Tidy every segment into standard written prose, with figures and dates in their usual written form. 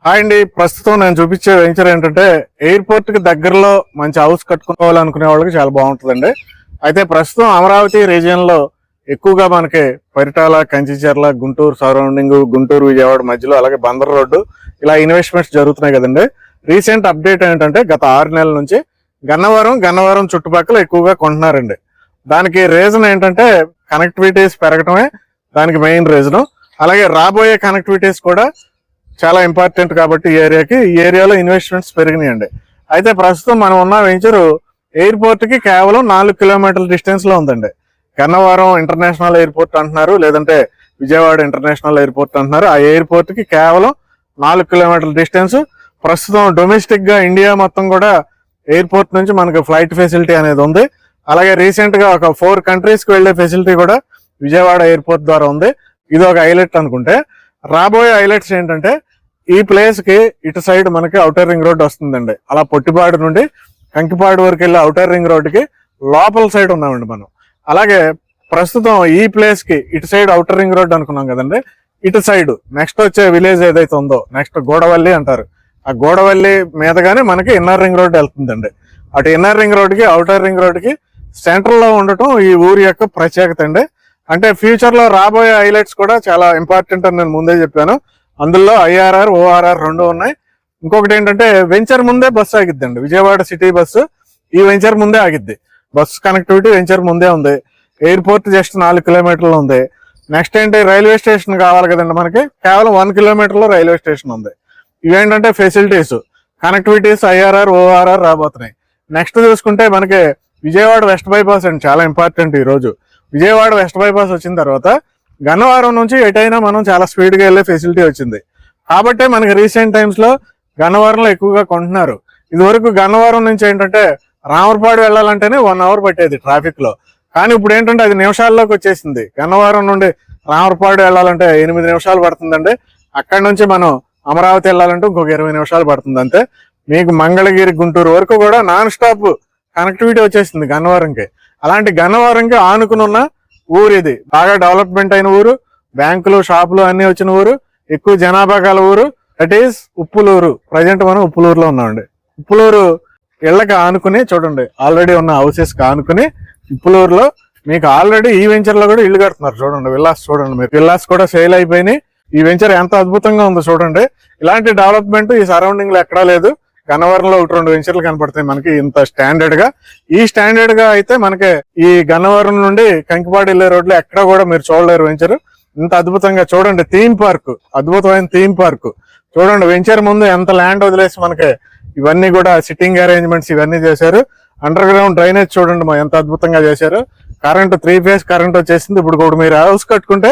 Hi అండి. ప్రస్తుతం నేను చూపించే వెంచర్ ఏంటంటే ఎయిర్పోర్ట్ కి దగ్గరలో మంచి హౌస్ కట్టుకోవాలనుకునే వాళ్ళకి చాలా బాగుంటుందండి. అయితే ప్రస్తుతం అమరావతి రీజియన్ లో ఎక్కువగా మనకి పరిటాల, కంచిచర్ల, గుంటూరు సరౌండింగ్, గుంటూరు విజయవాడ మధ్యలో, అలాగే బందర్ రోడ్డు ఇలా ఇన్వెస్ట్మెంట్స్ జరుగుతున్నాయి కదండి. రీసెంట్ అప్డేట్ ఏంటంటే గత 6 నెలల నుంచి గన్నవరం చుట్టుపక్కల ఎక్కువగా కొంటున్నారండి. దానికి రీజన్ ఏంటంటే కనెక్టివిటీస్ పెరగటమే దానికి మెయిన్ రీజన్. అలాగే రాబోయే కనెక్టివిటీస్ కూడా చాలా ఇంపార్టెంట్ కాబట్టి ఈ ఏరియాలో ఇన్వెస్ట్మెంట్స్ పెరిగినాయండి. అయితే ప్రస్తుతం మనం ఉన్న వెంచరు ఎయిర్పోర్ట్ కి కేవలం 4 కిలోమీటర్ల డిస్టెన్స్ లో ఉందండి. గన్నవరం ఇంటర్నేషనల్ ఎయిర్పోర్ట్ అంటున్నారు, లేదంటే విజయవాడ ఇంటర్నేషనల్ ఎయిర్పోర్ట్ అంటున్నారు. ఆ ఎయిర్పోర్ట్ కి కేవలం 4 కిలోమీటర్ల డిస్టెన్స్. ప్రస్తుతం డొమెస్టిక్ గా ఇండియా మొత్తం కూడా ఎయిర్పోర్ట్ నుంచి మనకు ఫ్లైట్ ఫెసిలిటీ అనేది ఉంది. అలాగే రీసెంట్ గా ఒక 4 కంట్రీస్ కి వెళ్లే ఫెసిలిటీ కూడా విజయవాడ ఎయిర్పోర్ట్ ద్వారా ఉంది. ఇది ఒక హైలైట్ అనుకుంటే. రాబోయే హైలైట్స్ ఏంటంటే ఈ ప్లేస్ కి ఇటు సైడ్ మనకి ఔటర్ రింగ్ రోడ్ వస్తుందండి. అలా పొట్టిపాడు నుండి కంకిపాడు వరకు వెళ్ళే ఔటర్ రింగ్ రోడ్ కి లోపల సైడ్ ఉన్నామండి మనం. అలాగే ప్రస్తుతం ఈ ప్లేస్ కి ఇటు సైడ్ ఔటర్ రింగ్ రోడ్ అనుకున్నాం కదండి, ఇటు సైడ్ నెక్స్ట్ వచ్చే విలేజ్ ఏదైతే ఉందో నెక్స్ట్ గోడవల్లి అంటారు. ఆ గోడవల్లి మీదగానే మనకి ఇన్నర్ రింగ్ రోడ్ వెళ్తుందండి. అటు ఇన్నర్ రింగ్ రోడ్ కి ఔటర్ రింగ్ రోడ్ కి సెంటర్ లో ఉండటం ఈ ఊరి యొక్క ప్రత్యేకత అండి. అంటే ఫ్యూచర్ లో రాబోయే హైలైట్స్ కూడా చాలా ఇంపార్టెంట్ అని నేను ముందే చెప్పాను. అందులో IRR, ORR 2 ఉన్నాయి. ఇంకొకటి ఏంటంటే వెంచర్ ముందే బస్సు ఆగిద్దండి. విజయవాడ సిటీ బస్సు ఈ వెంచర్ ముందే ఆగిద్ది. బస్సు కనెక్టివిటీ వెంచర్ ముందే ఉంది. ఎయిర్పోర్ట్ జస్ట్ 4 కిలోమీటర్లు ఉంది. నెక్స్ట్ ఏంటి, రైల్వే స్టేషన్ కావాలి కదండి మనకి. కేవలం 1 కిలోమీటర్ లో రైల్వే స్టేషన్ ఉంది. ఇవేంటంటే ఫెసిలిటీస్, కనెక్టివిటీస్, IRR, ORR రాబోతున్నాయి. నెక్స్ట్ చూసుకుంటే మనకి విజయవాడ వెస్ట్ బైపాస్ అండి, చాలా ఇంపార్టెంట్. ఈ రోజు విజయవాడ వెస్ట్ బైపాస్ వచ్చిన తర్వాత గన్నవరం నుంచి ఎటైనా మనం చాలా స్పీడ్ గా వెళ్లే ఫెసిలిటీ వచ్చింది. కాబట్టి మనకి రీసెంట్ టైమ్స్ లో గన్నవరంలో ఎక్కువగా కొంటున్నారు. ఇది వరకు గన్నవరం నుంచి ఏంటంటే రామర్పాడు వెళ్ళాలంటేనే 1 అవర్ పట్టేది ట్రాఫిక్ లో. కానీ ఇప్పుడు ఏంటంటే అది నిమిషాల్లోకి వచ్చేసింది. గన్నవరం నుండి రామర్పాడు వెళ్ళాలంటే 8 నిమిషాలు పడుతుందండి. అక్కడి నుంచి మనం అమరావతి వెళ్ళాలంటే ఇంకొక 20 నిమిషాలు పడుతుంది అంతే. మీకు మంగళగిరి, గుంటూరు వరకు కూడా నాన్ స్టాప్ కనెక్టివిటీ వచ్చేసింది గన్నవరంకి. అలాంటి గన్నవరంకి ఆనుకుని ఉన్న ఊరు ఇది. బాగా డెవలప్మెంట్ అయిన ఊరు, బ్యాంకులు, షాపులు అన్ని వచ్చిన ఊరు, ఎక్కువ జనాభా గల ఊరు. That is Uppuluru. ప్రజెంట్ మనం ఉప్పులూరులో ఉన్నామండి. ఉప్పులూరు ఇళ్ళకి ఆనుకుని చూడండి, ఆల్రెడీ ఉన్న హౌసెస్ కి ఆనుకుని ఉప్పులూరులో మీకు ఆల్రెడీ ఈ వెంచర్ లో కూడా ఇల్లు కడుతున్నారు. చూడండి విల్లాస్, చూడండి మీరు విల్లాస్ కూడా సేల్ అయిపోయినాయి. ఈ వెంచర్ ఎంత అద్భుతంగా ఉందో చూడండి. ఇలాంటి డెవలప్మెంట్ ఈ సరౌండింగ్ లో ఎక్కడా లేదు. గన్నవరంలో 1-2 వెంచర్లు కనపడతాయి మనకి ఇంత స్టాండర్డ్ గా. ఈ స్టాండర్డ్ గా అయితే మనకి ఈ గన్నవరం నుండి కంకిపాడు వెళ్లే రోడ్ లో ఎక్కడ కూడా మీరు చూడలేరు వెంచర్. ఇంత అద్భుతంగా చూడండి. థీమ్ పార్క్, అద్భుతమైన థీమ్ పార్క్ చూడండి. వెంచర్ ముందు ఎంత ల్యాండ్ వదిలేసి మనకి ఇవన్నీ కూడా సిట్టింగ్ అరేంజ్మెంట్స్ ఇవన్నీ చేశారు. అండర్ గ్రౌండ్ డ్రైనేజ్ చూడండి ఎంత అద్భుతంగా చేశారు. కరెంట్ 3 ఫేజ్ కరెంట్ వచ్చేసింది. ఇప్పుడు కూడా మీరు హౌస్ కట్టుకుంటే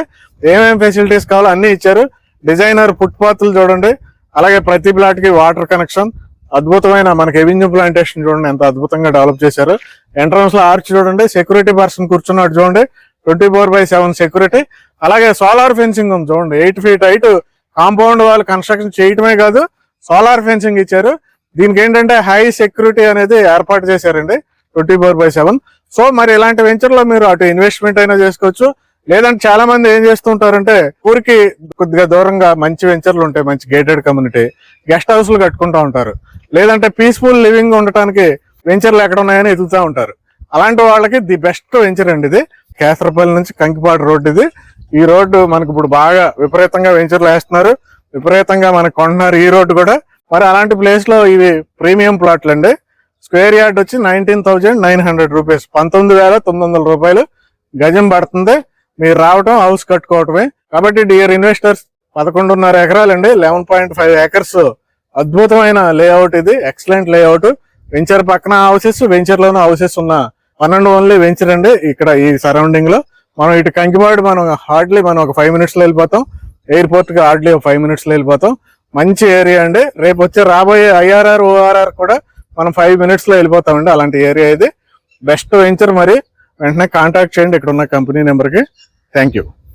ఏమేమి ఫెసిలిటీస్ కావాలో అన్ని ఇచ్చారు. డిజైనర్ ఫుట్పాత్లు చూడండి. అలాగే ప్రతి ప్లాట్ కి వాటర్ కనెక్షన్, అద్భుతమైన మనకి ఎవెన్యూ ప్లాంటేషన్ చూడండి ఎంత అద్భుతంగా డెవలప్ చేశారు. ఎంట్రన్స్ లో ఆర్చ్ చూడండి, సెక్యూరిటీ పర్సన్ కూర్చున్నాడు చూడండి, 24/7 సెక్యూరిటీ. అలాగే సోలార్ ఫెన్సింగ్ ఉంది చూడండి. 8 ఫీట్ హైట్ కాంపౌండ్ వాళ్ళు కన్స్ట్రక్షన్ చేయటమే కాదు, సోలార్ ఫెన్సింగ్ ఇచ్చారు. దీనికి ఏంటంటే హై సెక్యూరిటీ అనేది ఏర్పాటు చేశారండి 24/7. సో మరి ఇలాంటి వెంచర్ లో మీరు అటు ఇన్వెస్ట్మెంట్ అయినా చేసుకోవచ్చు, లేదంటే చాలా మంది ఏం చేస్తుంటారంటే ఊరికి కొద్దిగా దూరంగా మంచి వెంచర్లు ఉంటాయి, మంచి గేటెడ్ కమ్యూనిటీ గెస్ట్ హౌస్లు కట్టుకుంటా ఉంటారు, లేదంటే పీస్ఫుల్ లివింగ్ ఉండటానికి వెంచర్లు ఎక్కడ ఉన్నాయని ఎదుగుతూ ఉంటారు. అలాంటి వాళ్ళకి ది బెస్ట్ వెంచర్ అండి ఇది. కేసరపల్లి నుంచి కంకిపాడు రోడ్డు ఇది. ఈ రోడ్డు మనకి ఇప్పుడు బాగా విపరీతంగా వెంచర్లు వేస్తున్నారు, విపరీతంగా మనకు కొంటున్నారు ఈ రోడ్డు కూడా. మరి అలాంటి ప్లేస్ లో ఇవి ప్రీమియం ప్లాట్లు అండి. స్క్వేర్ యార్డ్ వచ్చి 19,900 రూపీస్, 19,900 రూపాయలు గజం పడుతుంది. మీరు రావటం హౌస్ కట్టుకోవటమే. కాబట్టి డియర్ ఇన్వెస్టర్స్, 11.5 ఎకరాలండి, 11.5 ఏకర్స్ అద్భుతమైన లేఅవుట్ ఇది. Excellent layout. వెంచర్ పక్కన హౌసెస్, వెంచర్ లోనే హౌసెస్ ఉన్న వన్ అండ్ ఓన్లీ వెంచర్ అండి ఇక్కడ ఈ సరౌండింగ్ లో. మనం ఇటు కంకిపాడు మనం ఒక 5 మినిట్స్ లో వెళ్ళిపోతాం. ఎయిర్పోర్ట్ కి హార్డ్లీ ఒక 5 మినిట్స్ లో వెళ్ళిపోతాం. మంచి ఏరియా అండి. రేపు వచ్చే రాబోయే IRR, ORR కూడా మనం 5 మినిట్స్ లో వెళ్ళిపోతామండి. అలాంటి ఏరియా ఇది. Best venture. మరి వెంటనే కాంటాక్ట్ చేయండి ఇక్కడ ఉన్న కంపెనీ నెంబర్ కి. Thank you.